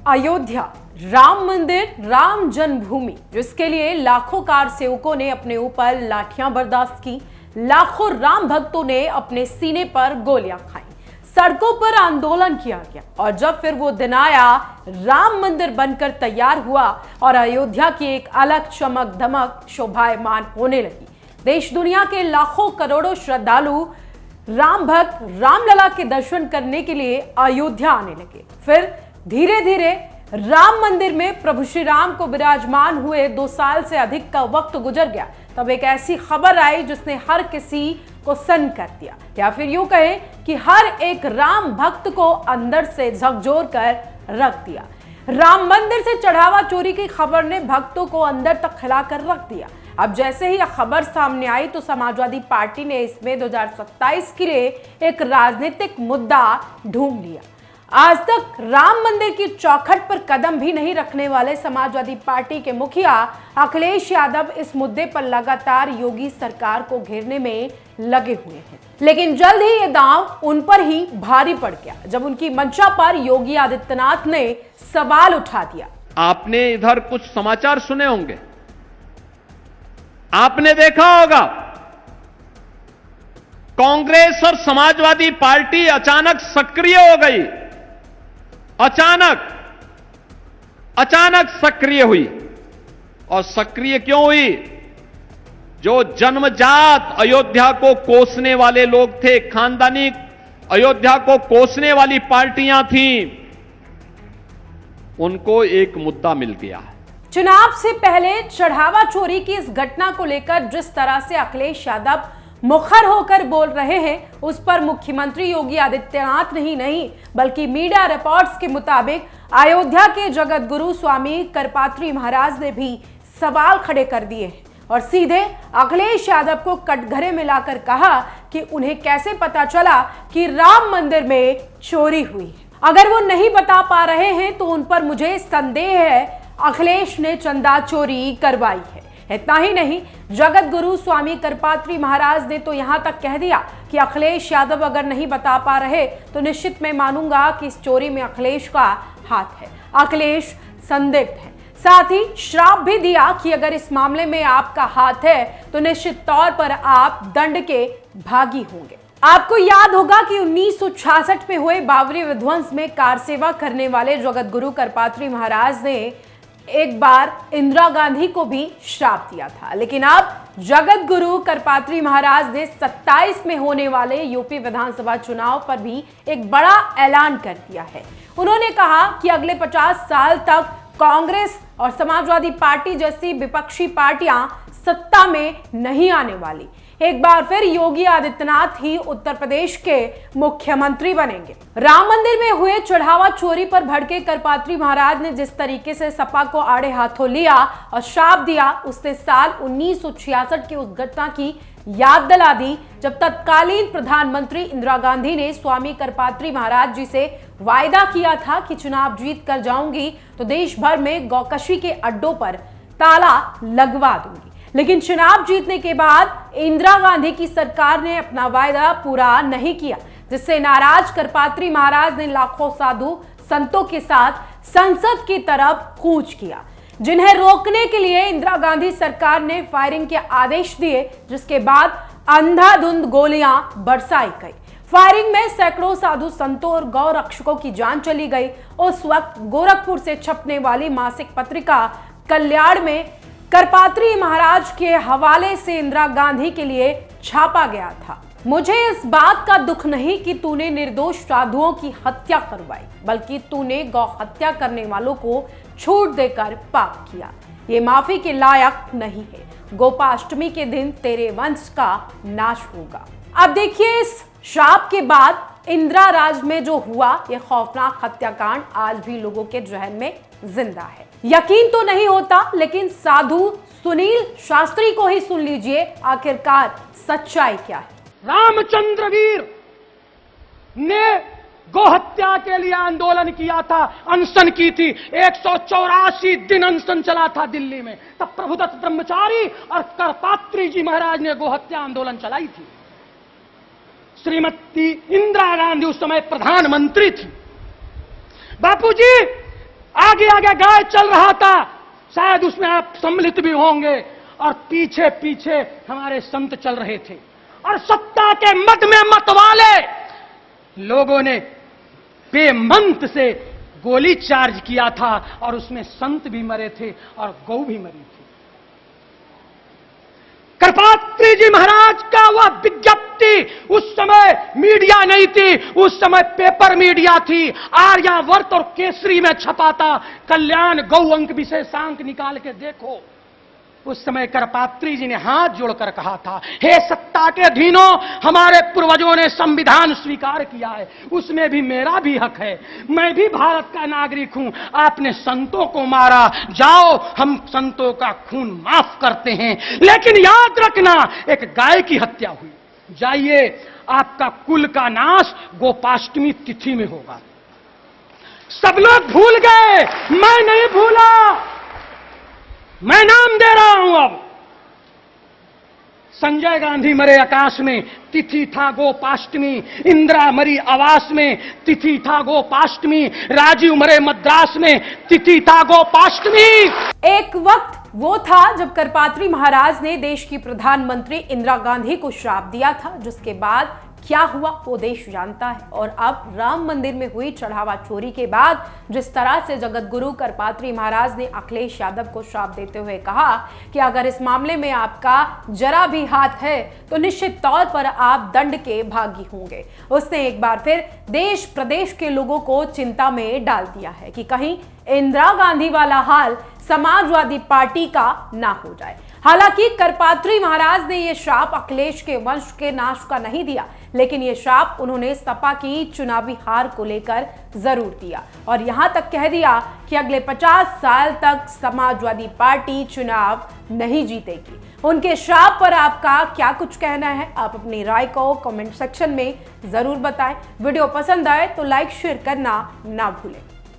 अयोध्या, राम मंदिर, राम जन्मभूमि, जिसके लिए लाखों कार सेवकों ने अपने ऊपर लाठियां बर्दाश्त की, लाखों राम भक्तों ने अपने सीने पर गोलियां खाई, सड़कों पर आंदोलन किया गया और जब फिर वो दिन आया, राम मंदिर बनकर तैयार हुआ और अयोध्या की एक अलग चमक धमक शोभायमान होने लगी। देश दुनिया के लाखों करोड़ों श्रद्धालु राम भक्त रामलला के दर्शन करने के लिए अयोध्या आने लगे। फिर धीरे धीरे राम मंदिर में प्रभु श्री राम को विराजमान हुए 2 साल से अधिक का वक्त गुजर गया, तब एक ऐसी खबर आई जिसने हर किसी को सन्न कर दिया, या फिर यूं कहें कि हर एक राम भक्त को अंदर से झकझोर कर रख दिया। राम मंदिर से चढ़ावा चोरी की खबर ने भक्तों को अंदर तक खिलाकर रख दिया। अब जैसे ही यह खबर सामने आई तो समाजवादी पार्टी ने इसमें 2027 के लिए एक राजनीतिक मुद्दा ढूंढ लिया। आज तक राम मंदिर की चौखट पर कदम भी नहीं रखने वाले समाजवादी पार्टी के मुखिया अखिलेश यादव इस मुद्दे पर लगातार योगी सरकार को घेरने में लगे हुए हैं। लेकिन जल्द ही ये दांव उन पर ही भारी पड़ गया जब उनकी मंशा पर योगी आदित्यनाथ ने सवाल उठा दिया। आपने इधर कुछ समाचार सुने होंगे, आपने देखा होगा कांग्रेस और समाजवादी पार्टी अचानक सक्रिय हो गई, अचानक सक्रिय हुई। और सक्रिय क्यों हुई? जो जन्मजात अयोध्या को कोसने वाले लोग थे, खानदानी अयोध्या को कोसने वाली पार्टियां थीं, उनको एक मुद्दा मिल गया। चुनाव से पहले चढ़ावा चोरी की इस घटना को लेकर जिस तरह से अखिलेश यादव मुखर होकर बोल रहे हैं, उस पर मुख्यमंत्री योगी आदित्यनाथ नहीं बल्कि मीडिया रिपोर्ट्स के मुताबिक अयोध्या के जगत गुरु स्वामी करपात्री महाराज ने भी सवाल खड़े कर दिए हैं और सीधे अखिलेश यादव को कटघरे में लाकर कहा कि उन्हें कैसे पता चला कि राम मंदिर में चोरी हुई है। अगर वो नहीं बता पा रहे हैं तो उन पर मुझे संदेह है अखिलेश ने चंदा चोरी करवाई है। इतना ही नहीं, जगत गुरु स्वामी करपात्री महाराज ने तो यहां तक कह दिया कि अखिलेश यादव अगर नहीं बता पा रहे तो निश्चित मैं मानूंगा कि इस चोरी में अखिलेश का हाथ है, अखिलेश संदिग्ध है। साथ ही श्राप भी दिया कि अगर इस मामले में आपका हाथ है तो निश्चित तौर पर आप दंड के भागी होंगे। आपको याद होगा कि 1966 में हुए बाबरी विध्वंस में कार सेवा करने वाले जगत गुरु करपात्री महाराज ने एक बार इंदिरा गांधी को भी श्राप दिया था, लेकिन अब जगत गुरु करपात्री महाराज ने 27 में होने वाले यूपी विधानसभा चुनाव पर भी एक बड़ा ऐलान कर दिया है। उन्होंने कहा कि अगले 50 साल तक कांग्रेस और समाजवादी पार्टी जैसी विपक्षी पार्टियां सत्ता में नहीं आने वाली। एक बार फिर योगी आदित्यनाथ ही उत्तर प्रदेश के मुख्यमंत्री बनेंगे। राम मंदिर में हुए चढ़ावा चोरी पर भड़के करपात्री महाराज ने जिस तरीके से सपा को आड़े हाथों लिया और श्राप दिया, उसने साल 1966 की उस घटना की याद दिला दी जब तत्कालीन प्रधानमंत्री इंदिरा गांधी ने स्वामी करपात्री महाराज जी से वायदा किया था कि चुनाव जीत कर जाऊंगी तो देश भर में गौकशी के अड्डों पर ताला लगवा दूंगी। लेकिन चुनाव जीतने के बाद इंदिरा गांधी की सरकार ने अपना वायदा पूरा नहीं किया, जिससे नाराज करपात्री महाराज ने लाखों साधु संतों के साथ संसद की तरफ कूच किया, जिन्हें रोकने के लिए इंदिरा गांधी सरकार ने फायरिंग के आदेश दिए, जिसके बाद अंधाधुंध गोलियां बरसाई गई। फायरिंग में सैकड़ों साधु संतों और गौ रक्षकों की जान चली गई। उस वक्त गोरखपुर से छपने वाली मासिक पत्रिका कल्याण में करपात्री महाराज के हवाले से इंदिरा गांधी के लिए छापा गया था। मुझे इस बात का दुख नहीं कि तूने निर्दोष साधुओं की हत्या करवाई, बल्कि तूने गौ हत्या करने वालों को छूट देकर पाप किया। ये माफी के लायक नहीं है। गोपाष्टमी के दिन तेरे वंश का नाश होगा। अब देखिए, इस श्राप के बाद इंदिरा राज में जो हुआ ये खौफनाक हत्याकांड आज भी लोगों के जहन में जिंदा है। यकीन तो नहीं होता, लेकिन साधु सुनील शास्त्री को ही सुन लीजिए, आखिरकार सच्चाई क्या है। रामचंद्र वीर ने गोहत्या के लिए आंदोलन किया था, अनशन की थी। 184 दिन अनशन चला था दिल्ली में। तब प्रभुदत्त ब्रह्मचारी और करपात्री जी महाराज ने गोहत्या आंदोलन चलाई थी। श्रीमती इंदिरा गांधी उस समय प्रधानमंत्री थी। बापूजी आगे आगे गाय चल रहा था, शायद उसमें आप सम्मिलित भी होंगे, और पीछे पीछे हमारे संत चल रहे थे, और सत्ता के मद में मत वाले लोगों ने बेमंत से गोली चार्ज किया था, और उसमें संत भी मरे थे और गौ भी मरी थी। कृपात्री जी महाराज का वह विज्ञप्ति, उस समय मीडिया नहीं थी, उस समय पेपर मीडिया थी, आर्यावर्त और केसरी में छपा था, कल्याण गौ अंक विशेषांक निकाल के देखो। उस समय करपात्री जी ने हाथ जोड़कर कहा था, हे सत्ता के अधीनों, हमारे पूर्वजों ने संविधान स्वीकार किया है, उसमें भी मेरा भी हक है, मैं भी भारत का नागरिक हूं, आपने संतों को मारा, जाओ हम संतों का खून माफ करते हैं, लेकिन याद रखना एक गाय की हत्या हुई, जाइए आपका कुल का नाश गोपाष्टमी तिथि में होगा। सब लोग भूल गए, मैं नहीं भूला, मैं नाम दे रहा हूं। अब संजय गांधी मरे आकाश में, तिथि था गोपाष्टमी, इंदिरा मरी आवास में, तिथि था गोपाष्टमी, राजीव मरे मद्रास में, तिथि था गोपाष्टमी। एक वक्त वो था जब करपात्री महाराज ने देश की प्रधानमंत्री इंदिरा गांधी को श्राप दिया था, जिसके बाद क्या हुआ वो देश जानता है। और अब राम मंदिर में हुई चढ़ावा चोरी के बाद जिस तरह से जगत गुरु करपात्री महाराज ने अखिलेश यादव को श्राप देते हुए कहा कि अगर इस मामले में आपका जरा भी हाथ है तो निश्चित तौर पर आप दंड के भागी होंगे, उसने एक बार फिर देश प्रदेश के लोगों को चिंता में डाल दिया है कि कहीं इंदिरा गांधी वाला हाल समाजवादी पार्टी का ना हो जाए। हालांकि करपात्री महाराज ने यह श्राप अखिलेश के वंश के नाश का नहीं दिया, लेकिन यह श्राप उन्होंने सपा की चुनावी हार को लेकर जरूर दिया, और यहां तक कह दिया कि अगले 50 साल तक समाजवादी पार्टी चुनाव नहीं जीतेगी। उनके श्राप पर आपका क्या कुछ कहना है? आप अपनी राय को कमेंट सेक्शन में जरूर बताएं। वीडियो पसंद आए तो लाइक शेयर करना ना भूलें।